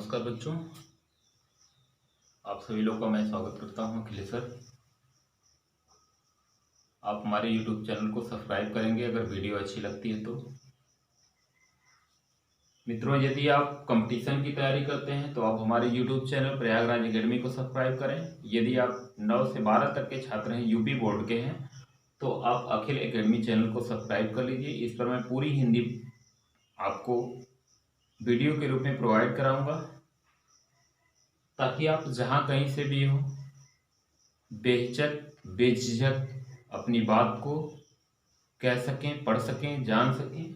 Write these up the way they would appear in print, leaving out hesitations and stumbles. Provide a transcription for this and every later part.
नमस्कार बच्चों, आप सभी लोग का मैं स्वागत करता हूं अखिलेश सर। आप हमारे YouTube चैनल को सब्सक्राइब करेंगे अगर वीडियो अच्छी लगती है तो। मित्रों, यदि आप कंपटीशन की तैयारी करते हैं तो आप हमारे YouTube चैनल प्रयागराज एकेडमी को सब्सक्राइब करें। यदि आप 9 से 12 तक के छात्र हैं, यूपी बोर्ड के हैं, तो आप अखिल एकेडमी चैनल को सब्सक्राइब कर लीजिए। इस पर मैं पूरी हिंदी आपको वीडियो के रूप में प्रोवाइड कराऊंगा, ताकि आप जहां कहीं से भी हो बेहिचक बेझिझक अपनी बात को कह सकें, पढ़ सकें, जान सकें।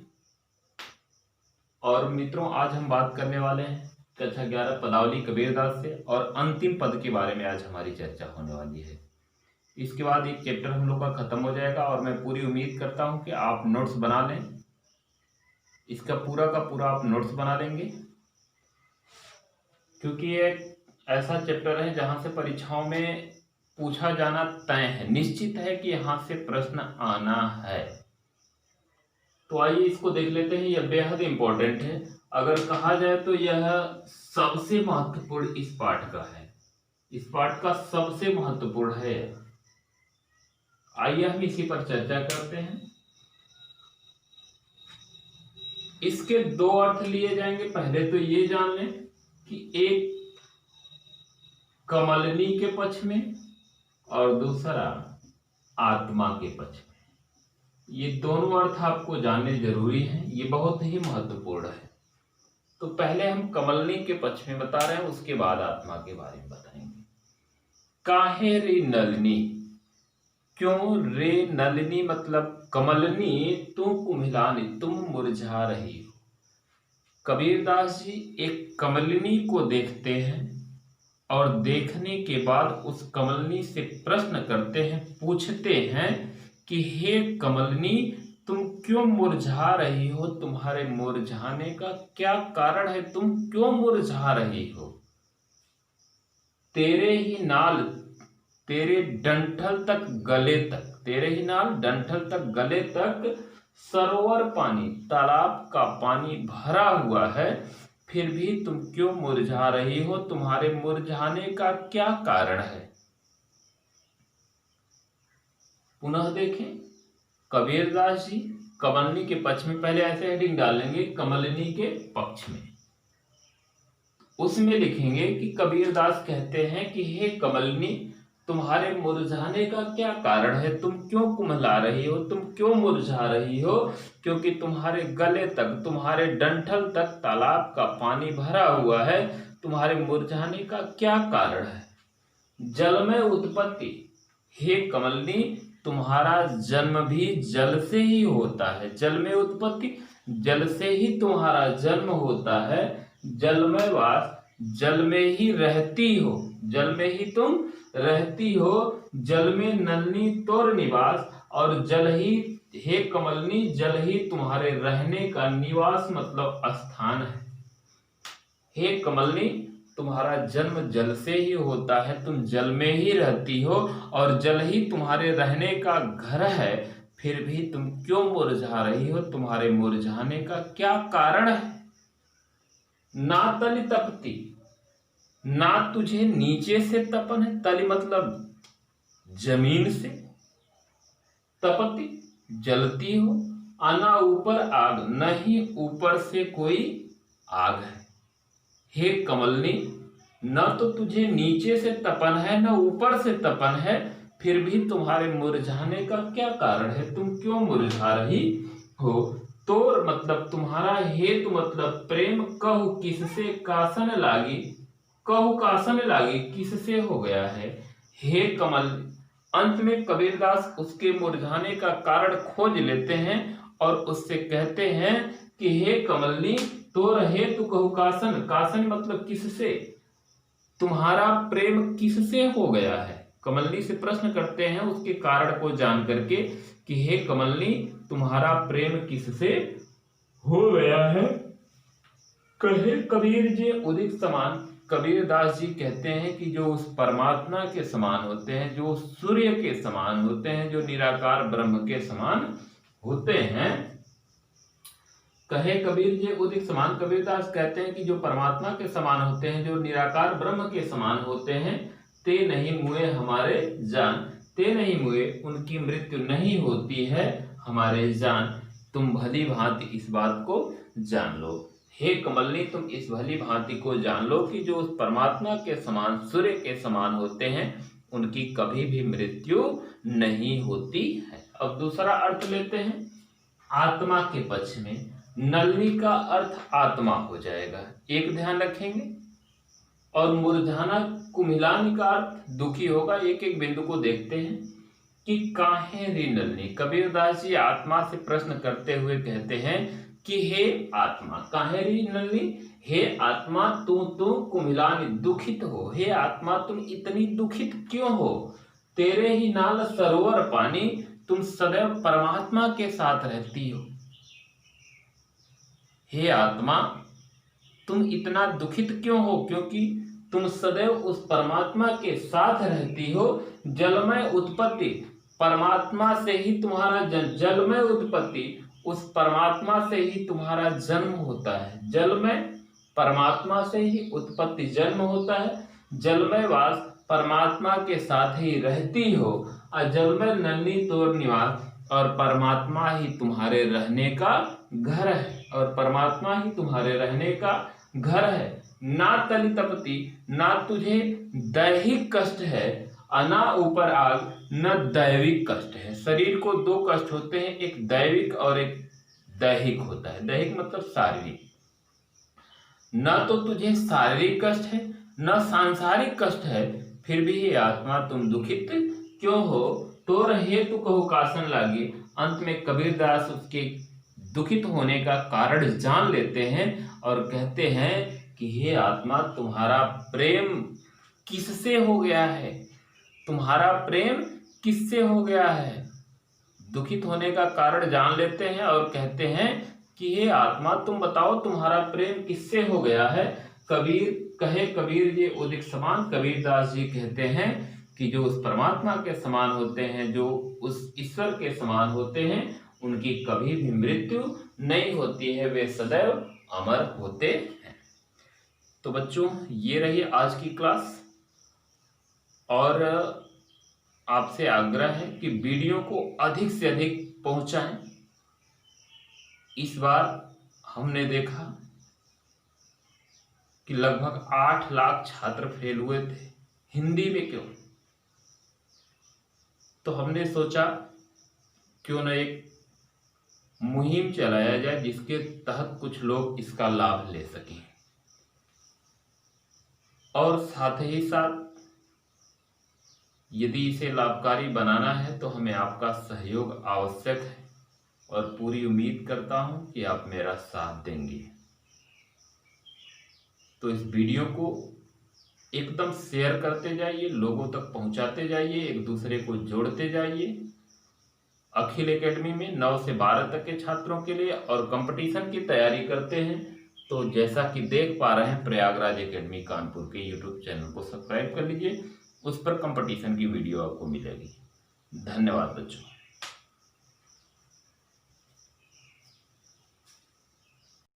और मित्रों, आज हम बात करने वाले हैं कक्षा 11 पदावली कबीरदास से, और अंतिम पद के बारे में आज हमारी चर्चा होने वाली है। इसके बाद एक चैप्टर हम लोग का खत्म हो जाएगा और मैं पूरी उम्मीद करता हूं कि आप नोट्स बना लें। इसका पूरा का पूरा आप नोट्स बना लेंगे, क्योंकि ये ऐसा चैप्टर है जहां से परीक्षाओं में पूछा जाना तय है, निश्चित है कि यहां से प्रश्न आना है। तो आइए इसको देख लेते हैं। यह बेहद इंपॉर्टेंट है। अगर कहा जाए तो यह सबसे महत्वपूर्ण इस पाठ का है, इस पाठ का सबसे महत्वपूर्ण है। आइए हम इसी पर चर्चा करते हैं। इसके दो अर्थ लिए जाएंगे। पहले तो ये जान लें कि एक कमलनी के पक्ष में और दूसरा आत्मा के पक्ष में। ये दोनों अर्थ आपको जानने जरूरी हैं, ये बहुत ही महत्वपूर्ण है। तो पहले हम कमलनी के पक्ष में बता रहे हैं, उसके बाद आत्मा के बारे में बताएंगे। काहे रे नलिनी, क्यों रे नलिनी मतलब कमलनी तू कुम्हिलानी, तुम मुरझा रही हो। कबीरदास जी एक कमलनी को देखते हैं और देखने के बाद उस कमलनी से प्रश्न करते हैं, पूछते हैं कि हे कमलनी, तुम क्यों मुरझा रही हो, तुम्हारे मुरझाने का क्या कारण है, तुम क्यों मुरझा रही हो। तेरे ही नाल तेरे डंठल तक गले तक, तेरे ही नाल डंठल तक गले तक सरोवर पानी, तालाब का पानी भरा हुआ है, फिर भी तुम क्यों मुरझा रही हो, तुम्हारे मुरझाने का क्या कारण है। पुनः देखें, कबीरदास जी कमलनी के पक्ष में, पहले ऐसे हेडिंग डालेंगे कमलनी के पक्ष में, उसमें लिखेंगे कि कबीरदास कहते हैं कि हे कमलनी, तुम्हारे मुरझाने का क्या कारण है, तुम क्यों कुम्हला रही हो, तुम क्यों मुरझा रही हो, क्योंकि तुम्हारे गले तक, तुम्हारे डंठल तक तालाब का पानी भरा हुआ है, तुम्हारे मुरझाने का क्या कारण है। जल में उत्पत्ति, हे कमलनी, तुम्हारा जन्म भी जल से ही होता है। जल में उत्पत्ति, जल से ही तुम्हारा जन्म होता है। जल में वास, जल में ही रहती हो, जल में ही तुम रहती हो। जल में नलनी तोर निवास, और जल ही, हे कमलनी, जल ही तुम्हारे रहने का निवास मतलब स्थान है। हे कमलनी, तुम्हारा जन्म जल से ही होता है, तुम जल में ही रहती हो और जल ही तुम्हारे रहने का घर है, फिर भी तुम क्यों मुरझा रही हो, तुम्हारे मुरझाने का क्या कारण है। ना तली तपती, ना तुझे नीचे से तपन है, तली मतलब जमीन से, तपती जलती हो, आना ऊपर आग, नहीं ऊपर से कोई आग है। हे कमलनी, न तो तुझे नीचे से तपन है न ऊपर से तपन है, फिर भी तुम्हारे मुरझाने का क्या कारण है, तुम क्यों मुरझा रही हो। तोर मतलब तुम्हारा, हेतु मतलब प्रेम, कहु किससे कासन लागी, कहु कासन लागी किससे हो गया है। हे कमल, अंत में कबीरदास उसके मुरझाने का कारण खोज लेते हैं और उससे कहते हैं कि हे कमलनी, तो रहे तू कहु कासन, कासन मतलब किससे, तुम्हारा प्रेम किससे हो गया है। कमलनी से प्रश्न करते हैं उसके कारण को जान करके कि हे कमलनी, तुम्हारा प्रेम किससे हो गया है। कहे कबीर जी उदित समान, कबीरदास जी कहते हैं कि जो उस परमात्मा के समान होते हैं, जो सूर्य के समान होते हैं, जो निराकार ब्रह्म के समान होते हैं, कहे कबीर जे उदित समान, कबीरदास कहते हैं कि जो परमात्मा के समान होते हैं, जो निराकार ब्रह्म के समान होते हैं, ते नहीं मुए हमारे जान, ते नहीं मुए, उनकी मृत्यु नहीं होती है हमारे जान, तुम भली भांति इस बात को जान लो। हे कमलनी, तुम इस भली भांति को जान लो कि जो उस परमात्मा के समान, सूर्य के समान होते हैं, उनकी कभी भी मृत्यु नहीं होती है। अब दूसरा अर्थ लेते हैं आत्मा के पक्ष में। नलिनी का अर्थ आत्मा हो जाएगा, एक ध्यान रखेंगे। और मुरझाना, कुमिलानी का अर्थ दुखी होगा। एक एक बिंदु को देखते हैं कि काहे री नलिनी। कबीरदास जी आत्मा से प्रश्न करते हुए कहते हैं कि हे आत्मा, काहे री नलिनी, हे आत्मा तू कुमिलानी, दुखित हो। हे आत्मा तुम इतनी दुखित क्यों हो? तेरे ही नाल सरोवर पानी, तुम सदैव परमात्मा के साथ रहती हो। हे आत्मा तुम इतना दुखित क्यों हो? क्योंकि तुम सदैव उस परमात्मा के साथ रहती हो। जलमय उत्पत्ति, परमात्मा से ही तुम्हारा जन्म, जलमय उत्पत्ति, उस परमात्मा से ही तुम्हारा जन्म होता है। जलमय, परमात्मा से ही उत्पत्ति जन्म होता है। जलमय वास, परमात्मा के साथ ही रहती हो। अजलमय नन्ही तोर निवास, और परमात्मा ही तुम्हारे रहने का घर है, और परमात्मा ही तुम्हारे रहने का घर है। ना तली तपती, ना तुझे दैहिक कष्ट है, ना ऊपर आग, न दैविक कष्ट है। शरीर को दो कष्ट होते हैं, एक दैविक और एक दैहिक होता है। दैहिक मतलब शारीरिक। न तो तुझे शारीरिक कष्ट है, न सांसारिक कष्ट है, फिर भी ये आत्मा तुम दुखित क्यों हो? तो हेतु कहो कासन लागे। अंत में कबीरदास उसके दुखित होने का कारण जान लेते हैं और कहते हैं कि हे आत्मा, तुम्हारा प्रेम किससे हो गया है? तुम्हारा प्रेम किससे हो गया है? दुखित होने का कारण जान लेते हैं और कहते हैं कि हे आत्मा, तुम बताओ तुम्हारा प्रेम किससे हो गया है? कबीर जी उदित समान, कबीरदास जी कहते हैं कि जो उस परमात्मा के समान होते हैं, जो उस ईश्वर के समान होते हैं, उनकी कभी भी मृत्यु नहीं होती है, वे सदैव अमर होते हैं। तो बच्चों, ये रही आज की क्लास, और आपसे आग्रह है कि वीडियो को अधिक से अधिक पहुंचाएं। इस बार हमने देखा कि लगभग 8 लाख छात्र फेल हुए थे। हिंदी में क्यों? तो हमने सोचा क्यों न एक मुहिम चलाया जाए जिसके तहत कुछ लोग इसका लाभ ले सकें, और साथ ही साथ यदि इसे लाभकारी बनाना है तो हमें आपका सहयोग आवश्यक है, और पूरी उम्मीद करता हूं कि आप मेरा साथ देंगे। तो इस वीडियो को एकदम शेयर करते जाइए, लोगों तक पहुंचाते जाइए, एक दूसरे को जोड़ते जाइए। अखिल एकेडमी में 9 से 12 तक के छात्रों के लिए और कंपटीशन की तैयारी करते हैं, तो जैसा कि देख पा रहे हैं प्रयागराज एकेडमी कानपुर के यूट्यूब चैनल को सब्सक्राइब कर लीजिए, उस पर कंपटीशन की वीडियो आपको मिलेगी। धन्यवाद बच्चों।